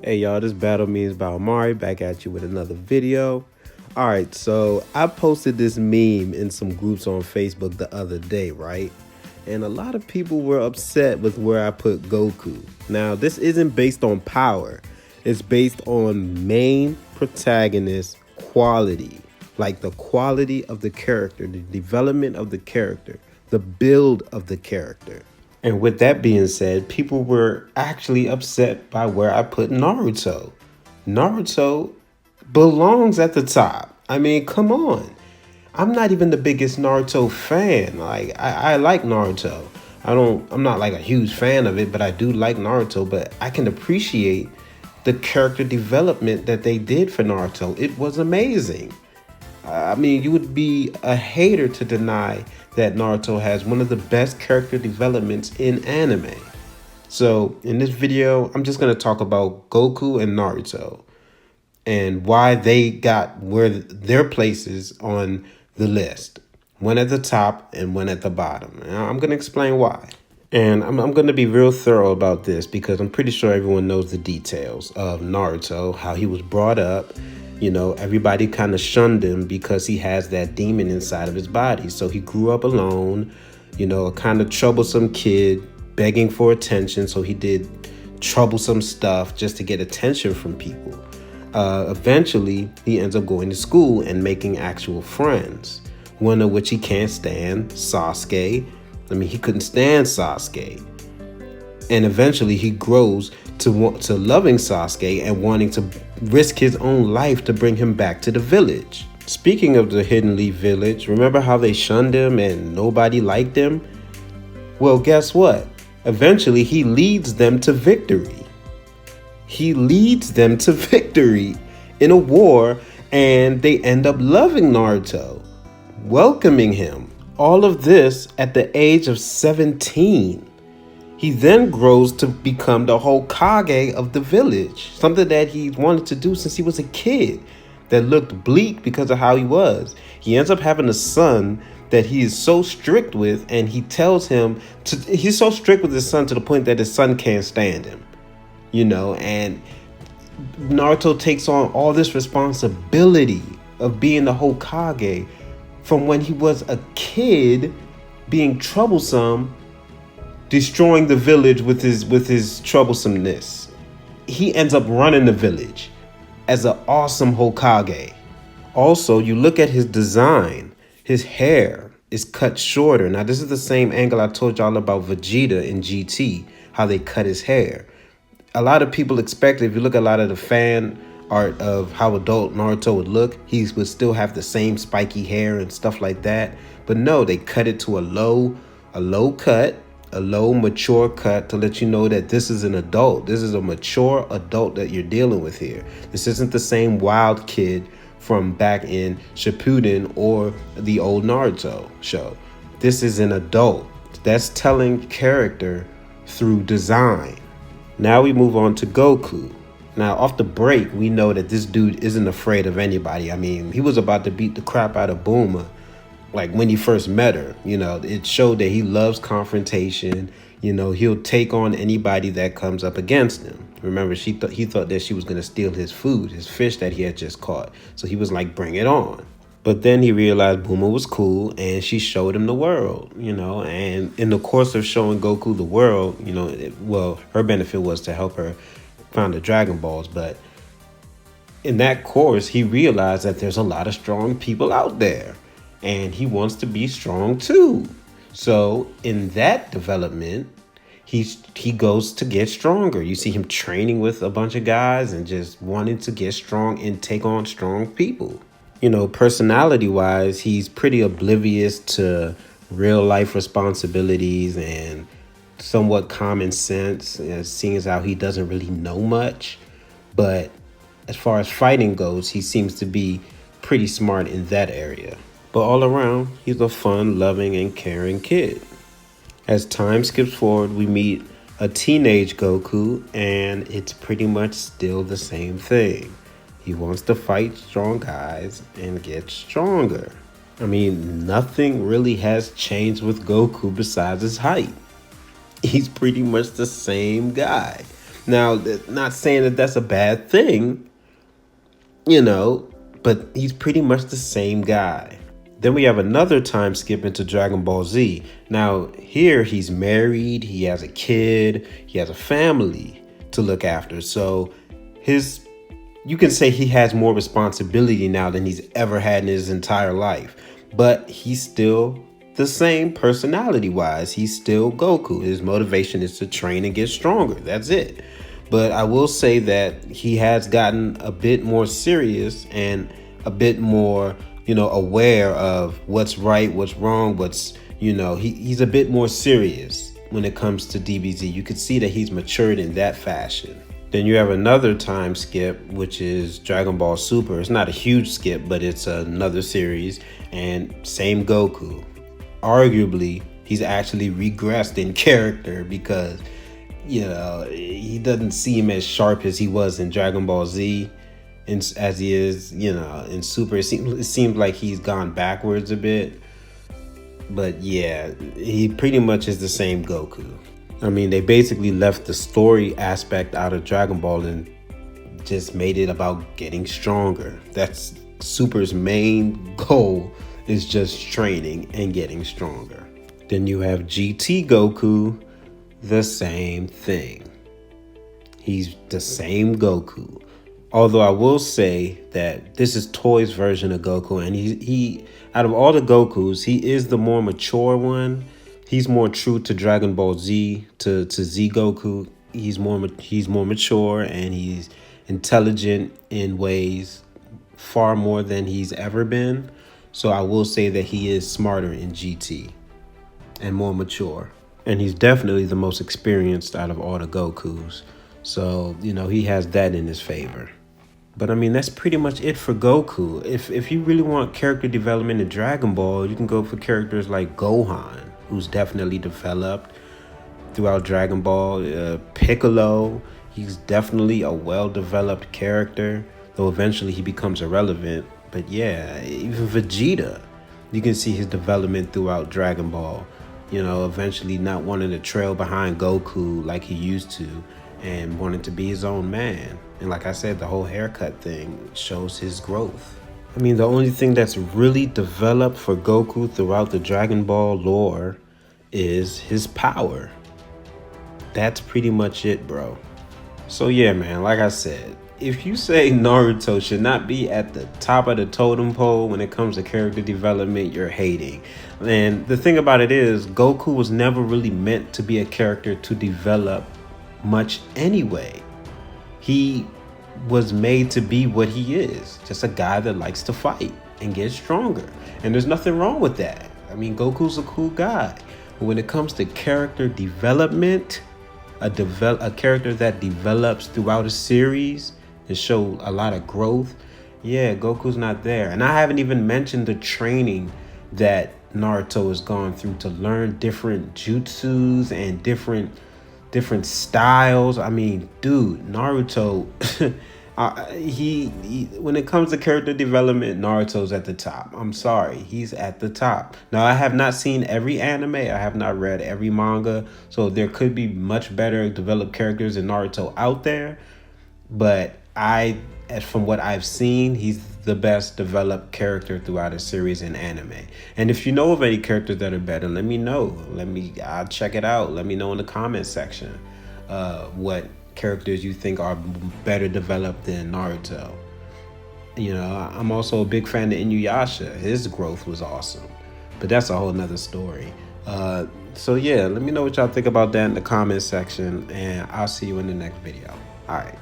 Hey y'all, this Battle Memes by Omari back at you with another video. Alright, so I posted this meme in some groups on Facebook the other day, right? And a lot of people were upset with where I put Goku. Now, this isn't based on power. It's based on main protagonist quality. Like the quality of the character, the development of the character, the build of the character. And with that being said, people were actually upset by where I put Naruto. Naruto belongs at the top. I mean, come on. I'm not even the biggest Naruto fan. I like Naruto. I'm not like a huge fan of it, but I do like Naruto, but I can appreciate the character development that they did for Naruto. It was amazing. I mean, you would be a hater to deny that Naruto has one of the best character developments in anime. So in this video, I'm just going to talk about Goku and Naruto and why they got where their places on the list. One at the top and one at the bottom. And I'm going to explain why. And I'm going to be real thorough about this because I'm pretty sure everyone knows the details of Naruto, how he was brought up. You know, everybody kind of shunned him because he has that demon inside of his body. So he grew up alone, you know, a kind of troublesome kid begging for attention. So he did troublesome stuff just to get attention from people. Eventually, he ends up going to school and making actual friends, one of which he can't stand, Sasuke. I mean, he couldn't stand Sasuke. And eventually he grows to loving Sasuke and wanting to risk his own life to bring him back to the village. Speaking of the Hidden Leaf Village, remember how they shunned him and nobody liked him? Well, guess what? Eventually he leads them to victory. He leads them to victory in a war, and they end up loving Naruto, welcoming him. All of this at the age of 17. He then grows to become the Hokage of the village, something that he wanted to do since he was a kid that looked bleak because of how he was. He ends up having a son that he is so strict with, and he tells him he's so strict with his son to the point that his son can't stand him, you know, and Naruto takes on all this responsibility of being the Hokage from when he was a kid, being troublesome, destroying the village with his troublesomeness. He ends up running the village as an awesome Hokage. Also, you look at his design. His hair is cut shorter. Now, this is the same angle I told y'all about Vegeta in GT, how they cut his hair. A lot of people expect, if you look at a lot of the fan art of how adult Naruto would look, he would still have the same spiky hair and stuff like that. But no, they cut it to a low cut, a low mature cut to let you know that this is an adult. This is a mature adult that you're dealing with here. This isn't the same wild kid from back in Shippuden or the old Naruto show. This is an adult. That's telling character through design. Now we move on to Goku. Now, off the break, we know that this dude isn't afraid of anybody. I mean, he was about to beat the crap out of Bulma. Like when he first met her, you know, it showed that he loves confrontation. You know, he'll take on anybody that comes up against him. Remember, he thought that she was going to steal his food, his fish that he had just caught. So he was like, bring it on. But then he realized Bulma was cool and she showed him the world, you know, and in the course of showing Goku the world, you know, her benefit was to help her find the Dragon Balls. But in that course, he realized that there's a lot of strong people out there. And he wants to be strong too. So in that development, he goes to get stronger. You see him training with a bunch of guys and just wanting to get strong and take on strong people. You know, personality-wise, he's pretty oblivious to real life responsibilities and somewhat common sense, seeing as how he doesn't really know much. But as far as fighting goes, he seems to be pretty smart in that area. But all around, he's a fun, loving, and caring kid. As time skips forward, we meet a teenage Goku, and it's pretty much still the same thing. He wants to fight strong guys and get stronger. I mean, nothing really has changed with Goku besides his height. He's pretty much the same guy. Now, not saying that that's a bad thing, you know, but he's pretty much the same guy. Then we have another time skip into Dragon Ball Z. Now, here he's married, he has a kid, he has a family to look after. So you can say he has more responsibility now than he's ever had in his entire life. But he's still the same personality-wise. He's still Goku. His motivation is to train and get stronger. That's it. But I will say that he has gotten a bit more serious and a bit more, aware of what's right, what's wrong, he's a bit more serious when it comes to DBZ. You could see that he's matured in that fashion. Then you have another time skip, which is Dragon Ball Super. It's not a huge skip, but it's another series, and same Goku. Arguably, he's actually regressed in character because, he doesn't seem as sharp as he was in Dragon Ball Z, as he is, in Super. It seems like he's gone backwards a bit. But yeah, he pretty much is the same Goku. I mean, they basically left the story aspect out of Dragon Ball and just made it about getting stronger. That's Super's main goal, is just training and getting stronger. Then you have GT Goku, the same thing. He's the same Goku. Although I will say that this is Toy's version of Goku, and he out of all the Gokus, he is the more mature one. He's more true to Dragon Ball Z, to Z Goku. He's more mature, and he's intelligent in ways far more than he's ever been. So I will say that he is smarter in GT and more mature. And he's definitely the most experienced out of all the Gokus. So, he has that in his favor. But I mean, that's pretty much it for Goku. If you really want character development in Dragon Ball, you can go for characters like Gohan, who's definitely developed throughout Dragon Ball. Piccolo, he's definitely a well-developed character, though eventually he becomes irrelevant. But yeah, even Vegeta, you can see his development throughout Dragon Ball. Eventually not wanting to trail behind Goku like he used to, and wanting to be his own man. And like I said, the whole haircut thing shows his growth. I mean, the only thing that's really developed for Goku throughout the Dragon Ball lore is his power. That's pretty much it, bro. So yeah, man, like I said, if you say Naruto should not be at the top of the totem pole when it comes to character development, you're hating. And the thing about it is, Goku was never really meant to be a character to develop much anyway. He was made to be what he is, just a guy that likes to fight and get stronger. And there's nothing wrong with that. I mean, Goku's a cool guy. But when it comes to character development, a character that develops throughout a series and show a lot of growth, yeah, Goku's not there. And I haven't even mentioned the training that Naruto has gone through to learn different jutsus and different styles. I mean, dude, Naruto, he when it comes to character development, Naruto's at the top. I'm sorry, he's at the top. Now, I have not seen every anime. I have not read every manga. So there could be much better developed characters than Naruto out there. But from what I've seen, he's the best developed character throughout a series in anime. And if you know of any characters that are better, let me know. I'll check it out. Let me know in the comment section what characters you think are better developed than Naruto. I'm also a big fan of Inuyasha. His growth was awesome, but that's a whole nother story. So yeah, let me know what y'all think about that in the comment section, and I'll see you in the next video. All right.